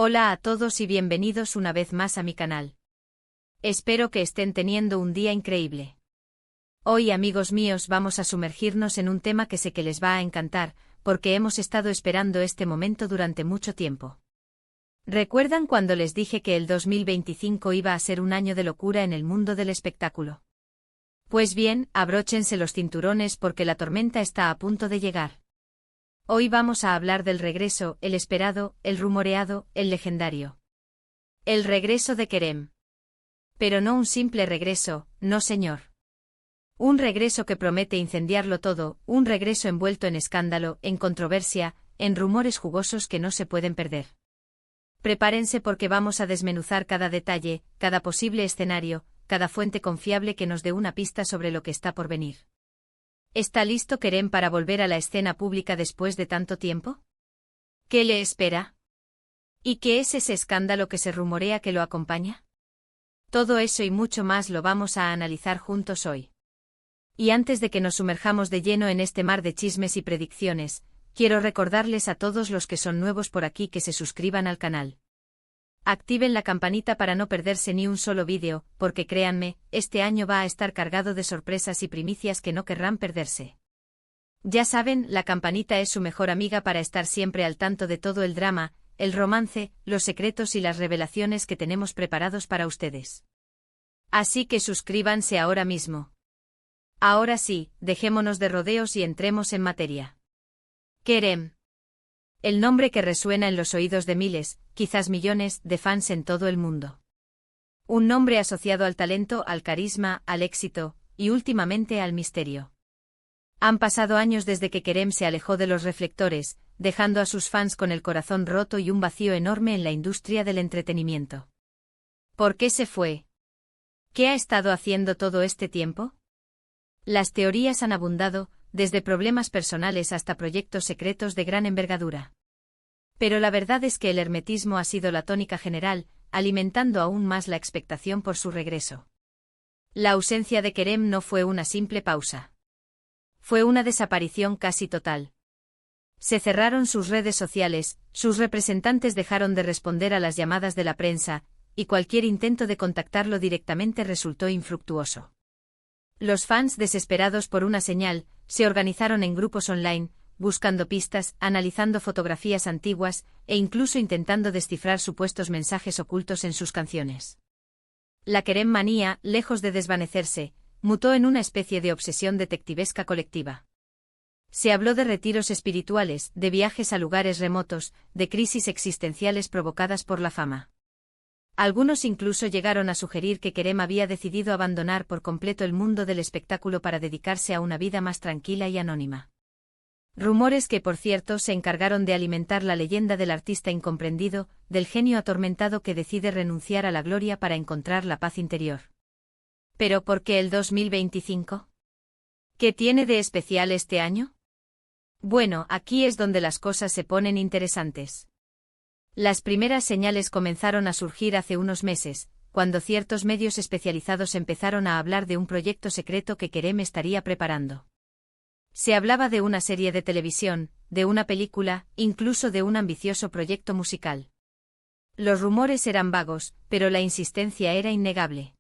Hola a todos y bienvenidos una vez más a mi canal. Espero que estén teniendo un día increíble. Hoy, amigos míos, vamos a sumergirnos en un tema que sé que les va a encantar, porque hemos estado esperando este momento durante mucho tiempo. ¿Recuerdan cuando les dije que el 2025 iba a ser un año de locura en el mundo del espectáculo? Pues bien, abróchense los cinturones porque la tormenta está a punto de llegar. Hoy vamos a hablar del regreso, el esperado, el rumoreado, el legendario. El regreso de Kerem. Pero no un simple regreso, no señor. Un regreso que promete incendiarlo todo, un regreso envuelto en escándalo, en controversia, en rumores jugosos que no se pueden perder. Prepárense porque vamos a desmenuzar cada detalle, cada posible escenario, cada fuente confiable que nos dé una pista sobre lo que está por venir. ¿Está listo Kerem para volver a la escena pública después de tanto tiempo? ¿Qué le espera? ¿Y qué es ese escándalo que se rumorea que lo acompaña? Todo eso y mucho más lo vamos a analizar juntos hoy. Y antes de que nos sumerjamos de lleno en este mar de chismes y predicciones, quiero recordarles a todos los que son nuevos por aquí que se suscriban al canal. Activen la campanita para no perderse ni un solo vídeo, porque créanme, este año va a estar cargado de sorpresas y primicias que no querrán perderse. Ya saben, la campanita es su mejor amiga para estar siempre al tanto de todo el drama, el romance, los secretos y las revelaciones que tenemos preparados para ustedes. Así que suscríbanse ahora mismo. Ahora sí, dejémonos de rodeos y entremos en materia. Kerem. El nombre que resuena en los oídos de miles, quizás millones, de fans en todo el mundo. Un nombre asociado al talento, al carisma, al éxito, y últimamente al misterio. Han pasado años desde que Kerem se alejó de los reflectores, dejando a sus fans con el corazón roto y un vacío enorme en la industria del entretenimiento. ¿Por qué se fue? ¿Qué ha estado haciendo todo este tiempo? Las teorías han abundado, desde problemas personales hasta proyectos secretos de gran envergadura. Pero la verdad es que el hermetismo ha sido la tónica general, alimentando aún más la expectación por su regreso. La ausencia de Kerem no fue una simple pausa. Fue una desaparición casi total. Se cerraron sus redes sociales, sus representantes dejaron de responder a las llamadas de la prensa, y cualquier intento de contactarlo directamente resultó infructuoso. Los fans, desesperados por una señal, se organizaron en grupos online, buscando pistas, analizando fotografías antiguas, e incluso intentando descifrar supuestos mensajes ocultos en sus canciones. La Kerem manía, lejos de desvanecerse, mutó en una especie de obsesión detectivesca colectiva. Se habló de retiros espirituales, de viajes a lugares remotos, de crisis existenciales provocadas por la fama. Algunos incluso llegaron a sugerir que Kerem había decidido abandonar por completo el mundo del espectáculo para dedicarse a una vida más tranquila y anónima. Rumores que, por cierto, se encargaron de alimentar la leyenda del artista incomprendido, del genio atormentado que decide renunciar a la gloria para encontrar la paz interior. ¿Pero por qué el 2025? ¿Qué tiene de especial este año? Bueno, aquí es donde las cosas se ponen interesantes. Las primeras señales comenzaron a surgir hace unos meses, cuando ciertos medios especializados empezaron a hablar de un proyecto secreto que Kerem estaría preparando. Se hablaba de una serie de televisión, de una película, incluso de un ambicioso proyecto musical. Los rumores eran vagos, pero la insistencia era innegable.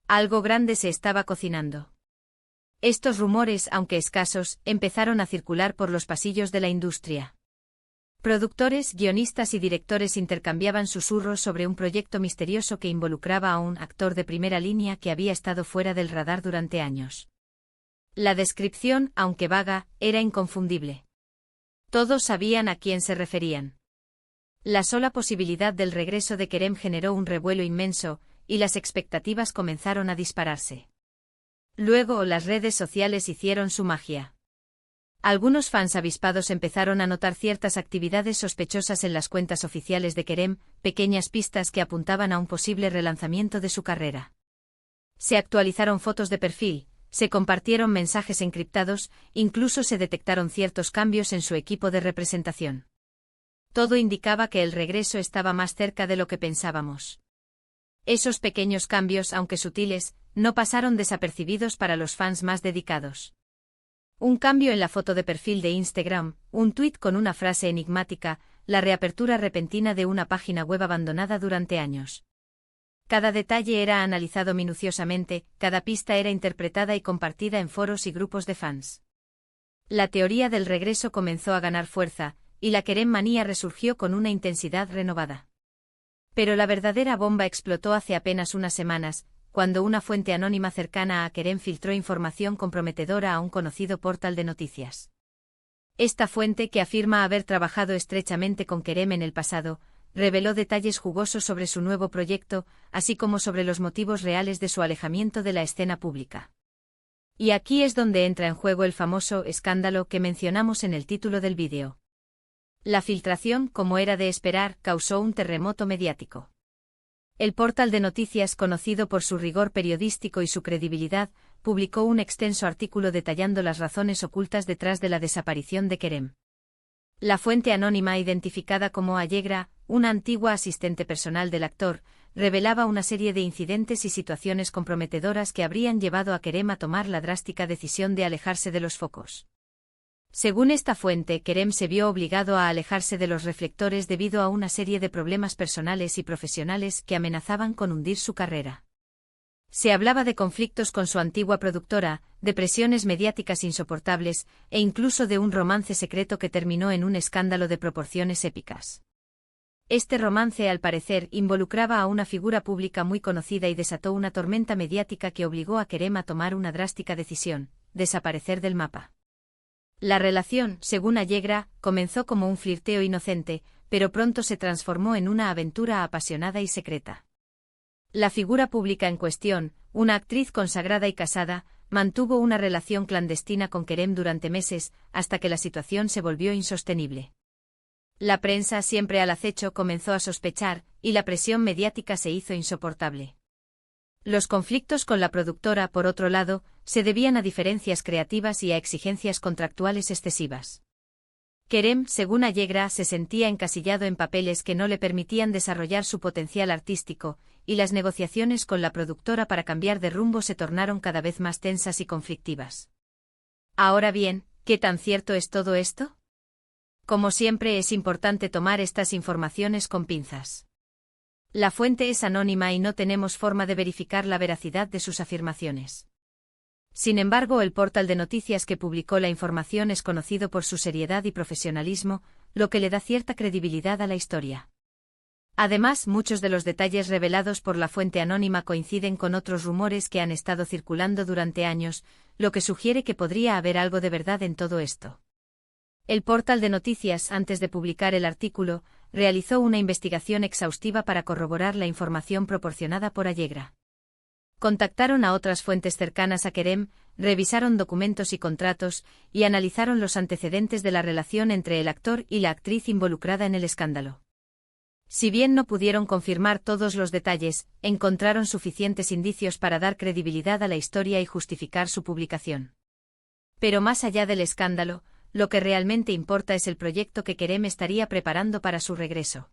Algo grande se estaba cocinando. Estos rumores, aunque escasos, empezaron a circular por los pasillos de la industria. Productores, guionistas y directores intercambiaban susurros sobre un proyecto misterioso que involucraba a un actor de primera línea que había estado fuera del radar durante años. La descripción, aunque vaga, era inconfundible. Todos sabían a quién se referían. La sola posibilidad del regreso de Kerem generó un revuelo inmenso, y las expectativas comenzaron a dispararse. Luego las redes sociales hicieron su magia. Algunos fans avispados empezaron a notar ciertas actividades sospechosas en las cuentas oficiales de Kerem, pequeñas pistas que apuntaban a un posible relanzamiento de su carrera. Se actualizaron fotos de perfil, se compartieron mensajes encriptados, incluso se detectaron ciertos cambios en su equipo de representación. Todo indicaba que el regreso estaba más cerca de lo que pensábamos. Esos pequeños cambios, aunque sutiles, no pasaron desapercibidos para los fans más dedicados. Un cambio en la foto de perfil de Instagram, un tuit con una frase enigmática, la reapertura repentina de una página web abandonada durante años. Cada detalle era analizado minuciosamente, cada pista era interpretada y compartida en foros y grupos de fans. La teoría del regreso comenzó a ganar fuerza, y la Kerem manía resurgió con una intensidad renovada. Pero la verdadera bomba explotó hace apenas unas semanas, cuando una fuente anónima cercana a Kerem filtró información comprometedora a un conocido portal de noticias. Esta fuente, que afirma haber trabajado estrechamente con Kerem en el pasado, reveló detalles jugosos sobre su nuevo proyecto, así como sobre los motivos reales de su alejamiento de la escena pública. Y aquí es donde entra en juego el famoso escándalo que mencionamos en el título del vídeo. La filtración, como era de esperar, causó un terremoto mediático. El portal de noticias, conocido por su rigor periodístico y su credibilidad, publicó un extenso artículo detallando las razones ocultas detrás de la desaparición de Kerem. La fuente anónima, identificada como Allegra, una antigua asistente personal del actor, revelaba una serie de incidentes y situaciones comprometedoras que habrían llevado a Kerem a tomar la drástica decisión de alejarse de los focos. Según esta fuente, Kerem se vio obligado a alejarse de los reflectores debido a una serie de problemas personales y profesionales que amenazaban con hundir su carrera. Se hablaba de conflictos con su antigua productora, de presiones mediáticas insoportables, e incluso de un romance secreto que terminó en un escándalo de proporciones épicas. Este romance, al parecer, involucraba a una figura pública muy conocida y desató una tormenta mediática que obligó a Kerem a tomar una drástica decisión: desaparecer del mapa. La relación, según Allegra, comenzó como un flirteo inocente, pero pronto se transformó en una aventura apasionada y secreta. La figura pública en cuestión, una actriz consagrada y casada, mantuvo una relación clandestina con Kerem durante meses, hasta que la situación se volvió insostenible. La prensa, siempre al acecho, comenzó a sospechar, y la presión mediática se hizo insoportable. Los conflictos con la productora, por otro lado, se debían a diferencias creativas y a exigencias contractuales excesivas. Kerem, según Allegra, se sentía encasillado en papeles que no le permitían desarrollar su potencial artístico, y las negociaciones con la productora para cambiar de rumbo se tornaron cada vez más tensas y conflictivas. Ahora bien, ¿qué tan cierto es todo esto? Como siempre, es importante tomar estas informaciones con pinzas. La fuente es anónima y no tenemos forma de verificar la veracidad de sus afirmaciones. Sin embargo, el portal de noticias que publicó la información es conocido por su seriedad y profesionalismo, lo que le da cierta credibilidad a la historia. Además, muchos de los detalles revelados por la fuente anónima coinciden con otros rumores que han estado circulando durante años, lo que sugiere que podría haber algo de verdad en todo esto. El portal de noticias, antes de publicar el artículo, realizó una investigación exhaustiva para corroborar la información proporcionada por Allegra. Contactaron a otras fuentes cercanas a Kerem, revisaron documentos y contratos, y analizaron los antecedentes de la relación entre el actor y la actriz involucrada en el escándalo. Si bien no pudieron confirmar todos los detalles, encontraron suficientes indicios para dar credibilidad a la historia y justificar su publicación. Pero más allá del escándalo, lo que realmente importa es el proyecto que Kerem estaría preparando para su regreso.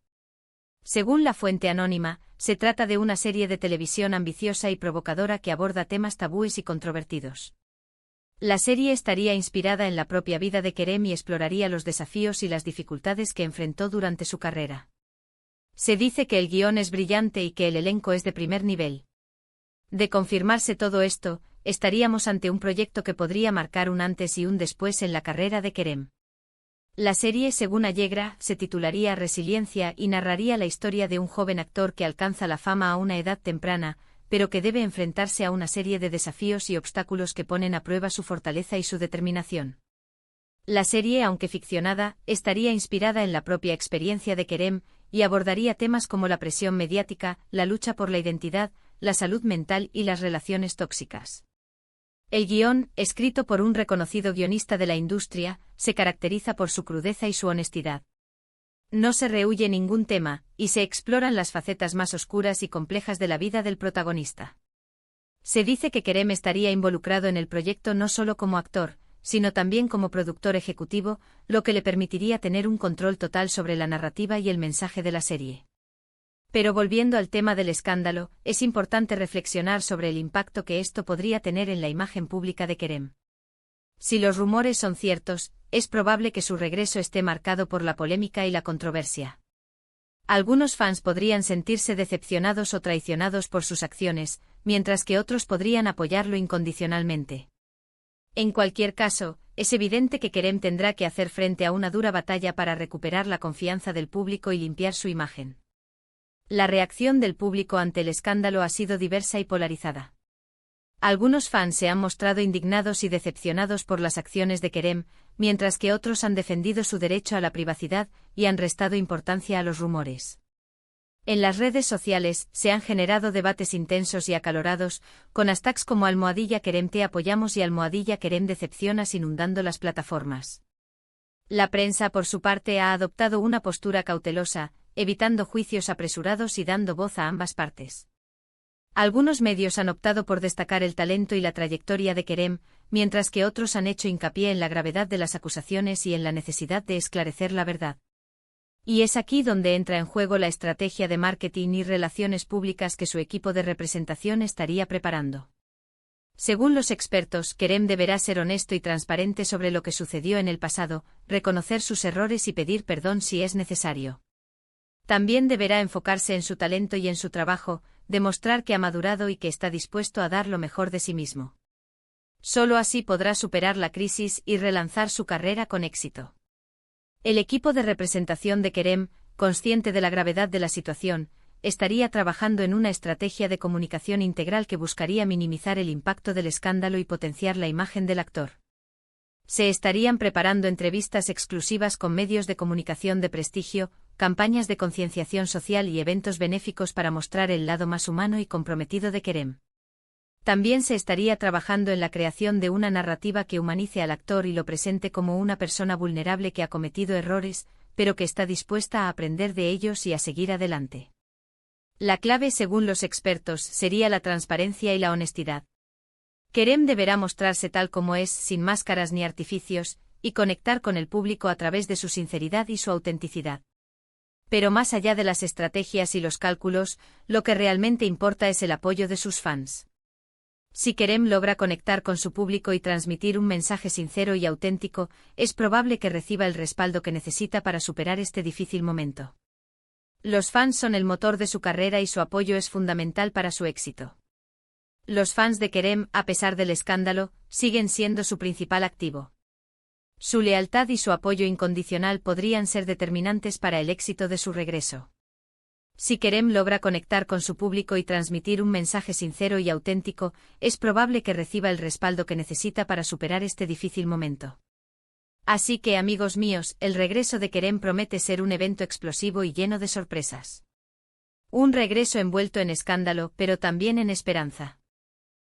Según la fuente anónima, se trata de una serie de televisión ambiciosa y provocadora que aborda temas tabúes y controvertidos. La serie estaría inspirada en la propia vida de Kerem y exploraría los desafíos y las dificultades que enfrentó durante su carrera. Se dice que el guión es brillante y que el elenco es de primer nivel. De confirmarse todo esto, estaríamos ante un proyecto que podría marcar un antes y un después en la carrera de Kerem. La serie, según Allegra, se titularía Resiliencia y narraría la historia de un joven actor que alcanza la fama a una edad temprana, pero que debe enfrentarse a una serie de desafíos y obstáculos que ponen a prueba su fortaleza y su determinación. La serie, aunque ficcionada, estaría inspirada en la propia experiencia de Kerem, y abordaría temas como la presión mediática, la lucha por la identidad, la salud mental y las relaciones tóxicas. El guión, escrito por un reconocido guionista de la industria, se caracteriza por su crudeza y su honestidad. No se rehúye ningún tema, y se exploran las facetas más oscuras y complejas de la vida del protagonista. Se dice que Kerem estaría involucrado en el proyecto no solo como actor, sino también como productor ejecutivo, lo que le permitiría tener un control total sobre la narrativa y el mensaje de la serie. Pero volviendo al tema del escándalo, es importante reflexionar sobre el impacto que esto podría tener en la imagen pública de Kerem. Si los rumores son ciertos, es probable que su regreso esté marcado por la polémica y la controversia. Algunos fans podrían sentirse decepcionados o traicionados por sus acciones, mientras que otros podrían apoyarlo incondicionalmente. En cualquier caso, es evidente que Kerem tendrá que hacer frente a una dura batalla para recuperar la confianza del público y limpiar su imagen. La reacción del público ante el escándalo ha sido diversa y polarizada. Algunos fans se han mostrado indignados y decepcionados por las acciones de Kerem, mientras que otros han defendido su derecho a la privacidad y han restado importancia a los rumores. En las redes sociales se han generado debates intensos y acalorados, con hashtags como #Kerem te apoyamos y #Kerem decepcionas inundando las plataformas. La prensa, por su parte, ha adoptado una postura cautelosa, evitando juicios apresurados y dando voz a ambas partes. Algunos medios han optado por destacar el talento y la trayectoria de Kerem, mientras que otros han hecho hincapié en la gravedad de las acusaciones y en la necesidad de esclarecer la verdad. Y es aquí donde entra en juego la estrategia de marketing y relaciones públicas que su equipo de representación estaría preparando. Según los expertos, Kerem deberá ser honesto y transparente sobre lo que sucedió en el pasado, reconocer sus errores y pedir perdón si es necesario. También deberá enfocarse en su talento y en su trabajo, demostrar que ha madurado y que está dispuesto a dar lo mejor de sí mismo. Solo así podrá superar la crisis y relanzar su carrera con éxito. El equipo de representación de Kerem, consciente de la gravedad de la situación, estaría trabajando en una estrategia de comunicación integral que buscaría minimizar el impacto del escándalo y potenciar la imagen del actor. Se estarían preparando entrevistas exclusivas con medios de comunicación de prestigio, campañas de concienciación social y eventos benéficos para mostrar el lado más humano y comprometido de Kerem. También se estaría trabajando en la creación de una narrativa que humanice al actor y lo presente como una persona vulnerable que ha cometido errores, pero que está dispuesta a aprender de ellos y a seguir adelante. La clave, según los expertos, sería la transparencia y la honestidad. Kerem deberá mostrarse tal como es, sin máscaras ni artificios, y conectar con el público a través de su sinceridad y su autenticidad. Pero más allá de las estrategias y los cálculos, lo que realmente importa es el apoyo de sus fans. Si Kerem logra conectar con su público y transmitir un mensaje sincero y auténtico, es probable que reciba el respaldo que necesita para superar este difícil momento. Los fans son el motor de su carrera y su apoyo es fundamental para su éxito. Los fans de Kerem, a pesar del escándalo, siguen siendo su principal activo. Su lealtad y su apoyo incondicional podrían ser determinantes para el éxito de su regreso. Si Kerem logra conectar con su público y transmitir un mensaje sincero y auténtico, es probable que reciba el respaldo que necesita para superar este difícil momento. Así que, amigos míos, el regreso de Kerem promete ser un evento explosivo y lleno de sorpresas. Un regreso envuelto en escándalo, pero también en esperanza.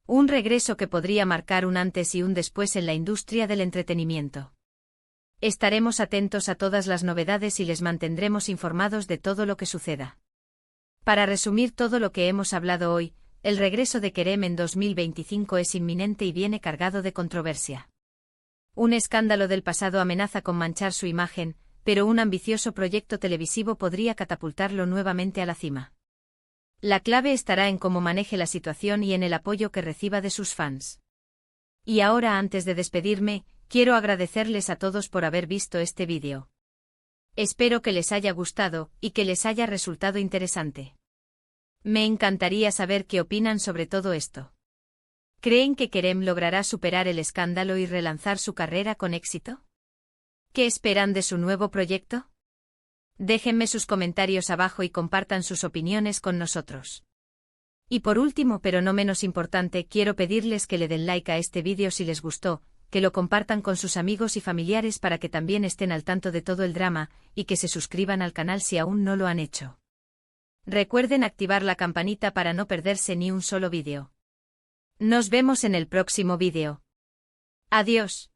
Un regreso que podría marcar un antes y un después en la industria del entretenimiento. Estaremos atentos a todas las novedades y les mantendremos informados de todo lo que suceda. Para resumir todo lo que hemos hablado hoy, el regreso de Kerem en 2025 es inminente y viene cargado de controversia. Un escándalo del pasado amenaza con manchar su imagen, pero un ambicioso proyecto televisivo podría catapultarlo nuevamente a la cima. La clave estará en cómo maneje la situación y en el apoyo que reciba de sus fans. Y ahora, antes de despedirme, quiero agradecerles a todos por haber visto este vídeo. Espero que les haya gustado y que les haya resultado interesante. Me encantaría saber qué opinan sobre todo esto. ¿Creen que Kerem logrará superar el escándalo y relanzar su carrera con éxito? ¿Qué esperan de su nuevo proyecto? Déjenme sus comentarios abajo y compartan sus opiniones con nosotros. Y por último, pero no menos importante, quiero pedirles que le den like a este vídeo si les gustó, que lo compartan con sus amigos y familiares para que también estén al tanto de todo el drama, y que se suscriban al canal si aún no lo han hecho. Recuerden activar la campanita para no perderse ni un solo vídeo. Nos vemos en el próximo vídeo. Adiós.